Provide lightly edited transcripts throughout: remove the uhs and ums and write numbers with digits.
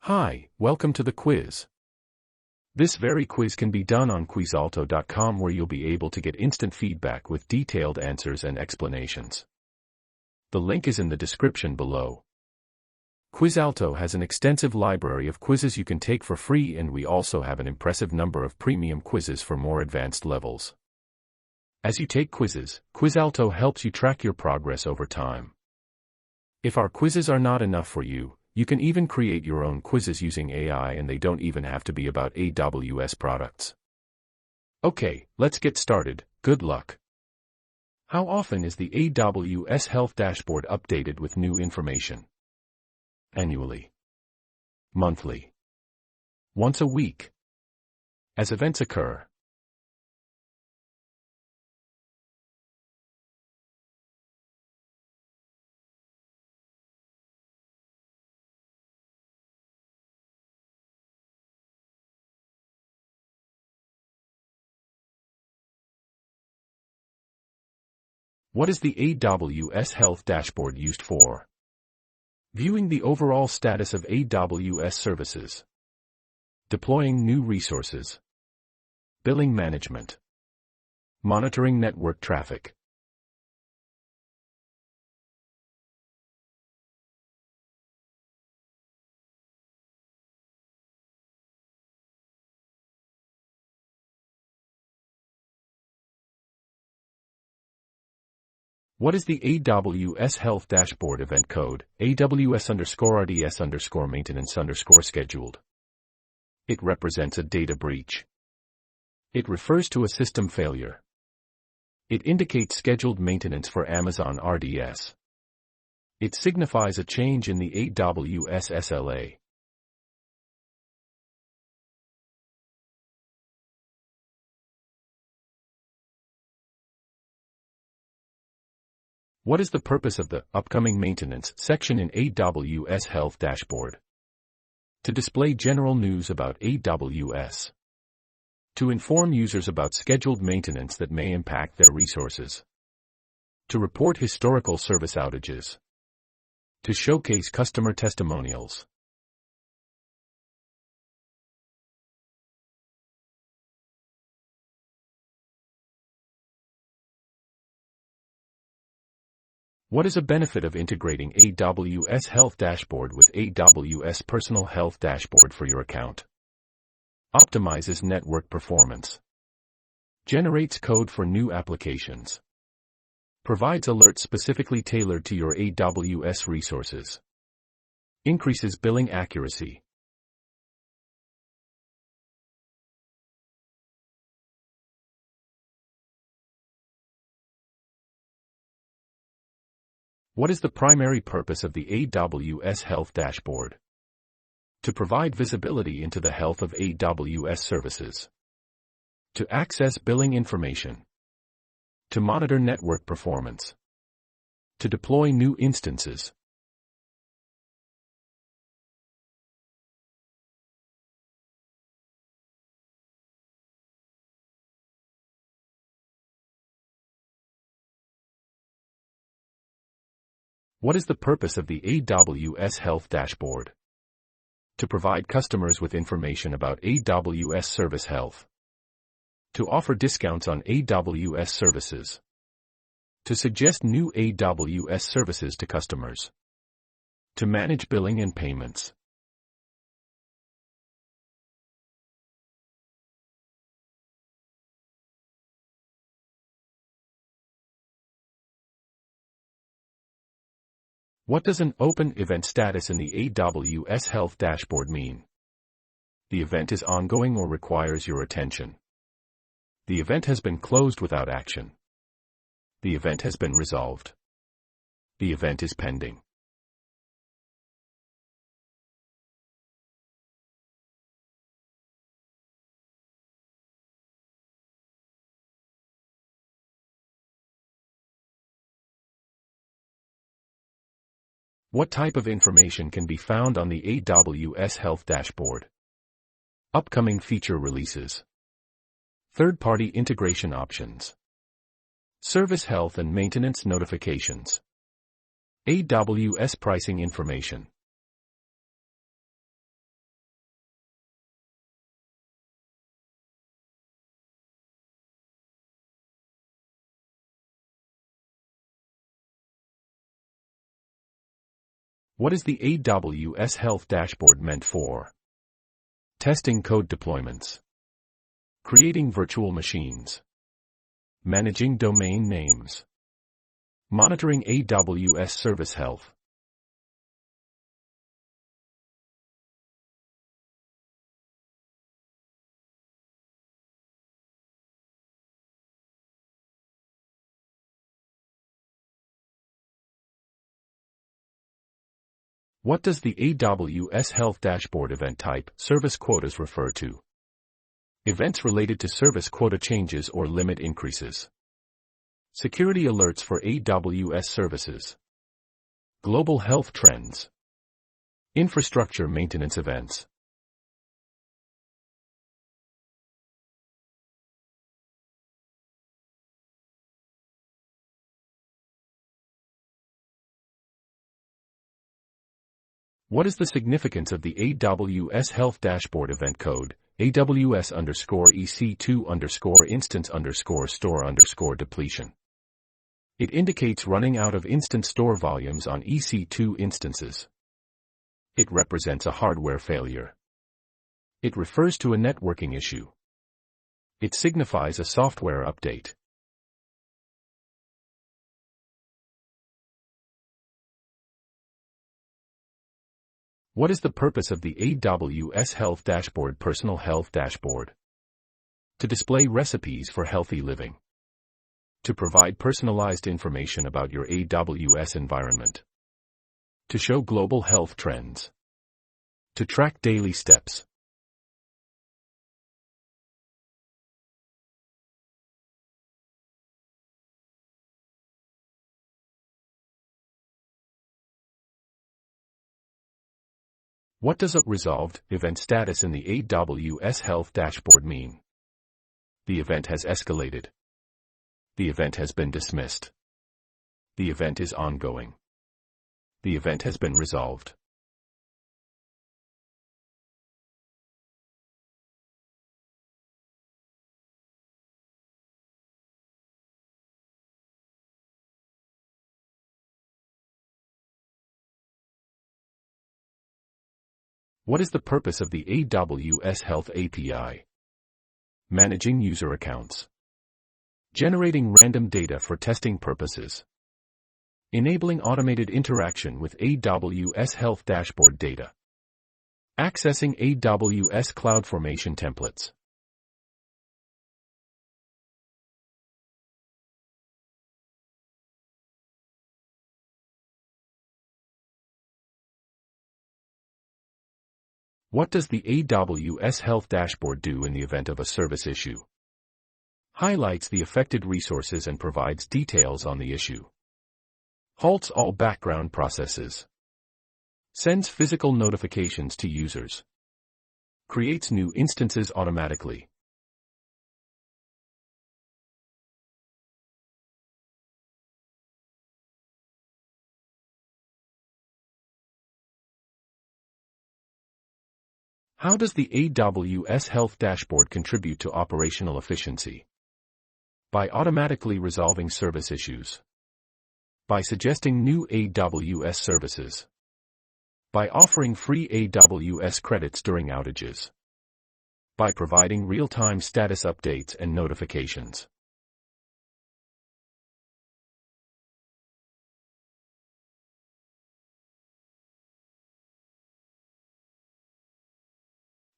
Hi, welcome to the quiz. This very quiz can be done on quizalto.com, where you'll be able to get instant feedback with detailed answers and explanations. The link is in the description below. Quizalto has an extensive library of quizzes you can take for free, and we also have an impressive number of premium quizzes for more advanced levels. As you take quizzes, Quizalto helps you track your progress over time. If our quizzes are not enough for you, you can even create your own quizzes using AI, and they don't even have to be about AWS products. Okay, let's get started. Good luck. How often is the AWS Health Dashboard updated with new information? Annually. Monthly. Once a week. As events occur. What is the AWS Health Dashboard used for? Viewing the overall status of AWS services. Deploying new resources. Billing management. Monitoring network traffic. What is the AWS Health Dashboard event code? AWS_RDS_maintenance_scheduled. It represents a data breach. It refers to a system failure. It indicates scheduled maintenance for Amazon RDS. It signifies a change in the AWS SLA. What is the purpose of the Upcoming Maintenance section in AWS Health Dashboard? To display general news about AWS. To inform users about scheduled maintenance that may impact their resources. To report historical service outages. To showcase customer testimonials. What is a benefit of integrating AWS Health Dashboard with AWS Personal Health Dashboard for your account? Optimizes network performance. Generates code for new applications. Provides alerts specifically tailored to your AWS resources. Increases billing accuracy. What is the primary purpose of the AWS Health Dashboard? To provide visibility into the health of AWS services. To access billing information. To monitor network performance. To deploy new instances. What is the purpose of the AWS Health Dashboard? To provide customers with information about AWS service health. To offer discounts on AWS services. To suggest new AWS services to customers. To manage billing and payments. What does an open event status in the AWS Health Dashboard mean? The event is ongoing or requires your attention. The event has been closed without action. The event has been resolved. The event is pending. What type of information can be found on the AWS Health Dashboard? Upcoming feature releases. Third-party integration options. Service health and maintenance notifications. AWS pricing information. What is the AWS Health Dashboard meant for? Testing code deployments. Creating virtual machines. Managing domain names. Monitoring AWS service health. What does the AWS Health Dashboard event type, service quotas refer to? Events related to service quota changes or limit increases. Security alerts for AWS services. Global health trends. Infrastructure maintenance events. What is the significance of the AWS Health Dashboard event code, AWS_EC2_instance_store depletion? It indicates running out of instance store volumes on EC2 instances. It represents a hardware failure. It refers to a networking issue. It signifies a software update. What is the purpose of the AWS Health Dashboard Personal Health Dashboard? To display recipes for healthy living. To provide personalized information about your AWS environment. To show global health trends. To track daily steps. What does a resolved event status in the AWS Health Dashboard mean? The event has escalated. The event has been dismissed. The event is ongoing. The event has been resolved. What is the purpose of the AWS Health API? Managing user accounts. Generating random data for testing purposes. Enabling automated interaction with AWS Health Dashboard data. Accessing AWS CloudFormation templates. What does the AWS Health Dashboard do in the event of a service issue? Highlights the affected resources and provides details on the issue. Halts all background processes. Sends physical notifications to users. Creates new instances automatically. How does the AWS Health Dashboard contribute to operational efficiency? By automatically resolving service issues. By suggesting new AWS services. By offering free AWS credits during outages. By providing real-time status updates and notifications.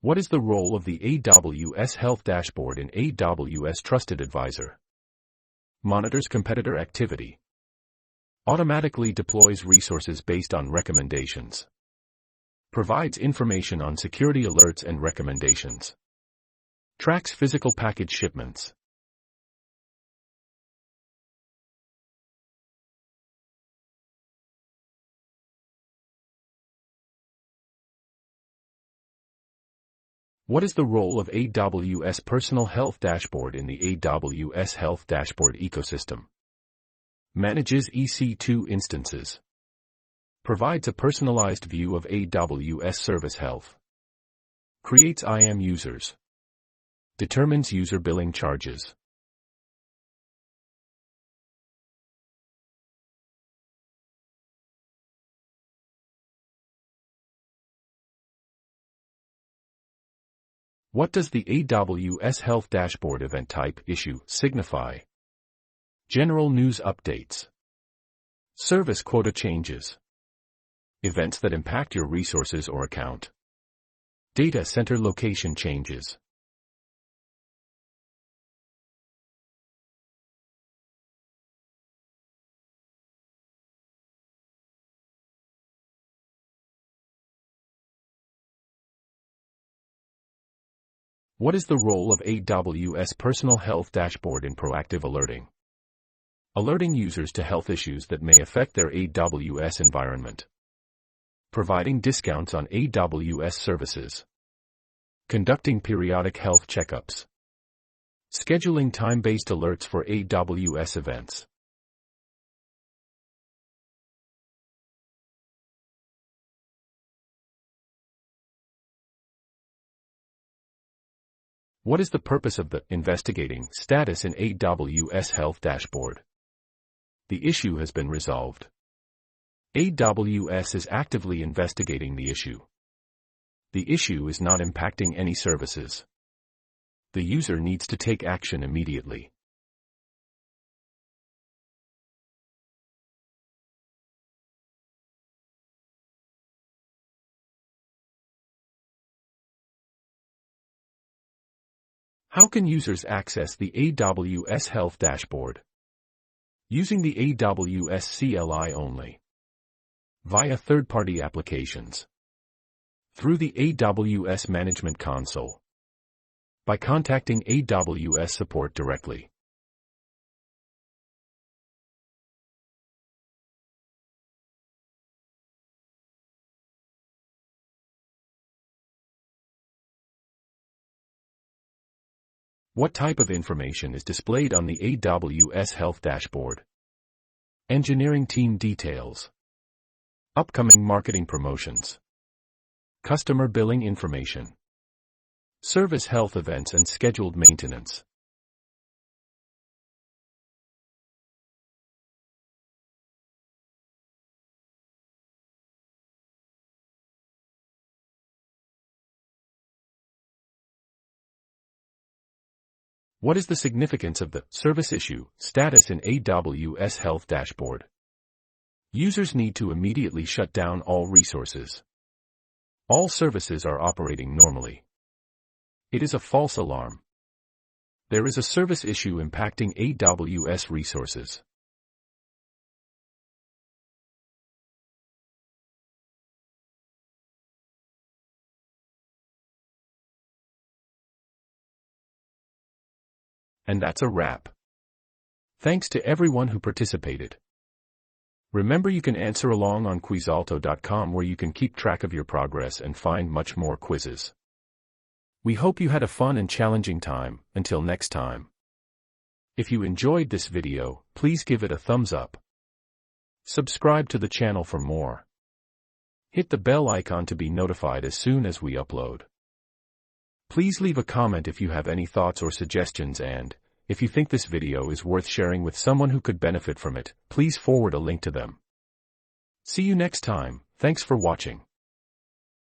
What is the role of the AWS Health Dashboard in AWS Trusted Advisor? Monitors competitor activity. Automatically deploys resources based on recommendations. Provides information on security alerts and recommendations. Tracks physical package shipments. What is the role of AWS Personal Health Dashboard in the AWS Health Dashboard ecosystem? Manages EC2 instances. Provides a personalized view of AWS service health. Creates IAM users. Determines user billing charges. What does the AWS Health Dashboard event type issue signify? General news updates. Service quota changes. Events that impact your resources or account. Data center location changes. What is the role of AWS Personal Health Dashboard in proactive alerting? Alerting users to health issues that may affect their AWS environment. Providing discounts on AWS services. Conducting periodic health checkups. Scheduling time-based alerts for AWS events. What is the purpose of the investigating status in AWS Health Dashboard? The issue has been resolved. AWS is actively investigating the issue. The issue is not impacting any services. The user needs to take action immediately. How can users access the AWS Health Dashboard? Using the AWS CLI only. Via third-party applications. Through the AWS Management Console. By contacting AWS support directly. What type of information is displayed on the AWS Health Dashboard? Engineering team details. Upcoming marketing promotions. Customer billing information. Service health events and scheduled maintenance. What is the significance of the service issue status in AWS Health Dashboard? Users need to immediately shut down all resources. All services are operating normally. It is a false alarm. There is a service issue impacting AWS resources. And that's a wrap. Thanks to everyone who participated. Remember, you can answer along on quizalto.com, where you can keep track of your progress and find much more quizzes. We hope you had a fun and challenging time. Until next time. If you enjoyed this video, please give it a thumbs up. Subscribe to the channel for more. Hit the bell icon to be notified as soon as we upload. Please leave a comment if you have any thoughts or suggestions, and if you think this video is worth sharing with someone who could benefit from it, please forward a link to them. See you next time. Thanks for watching.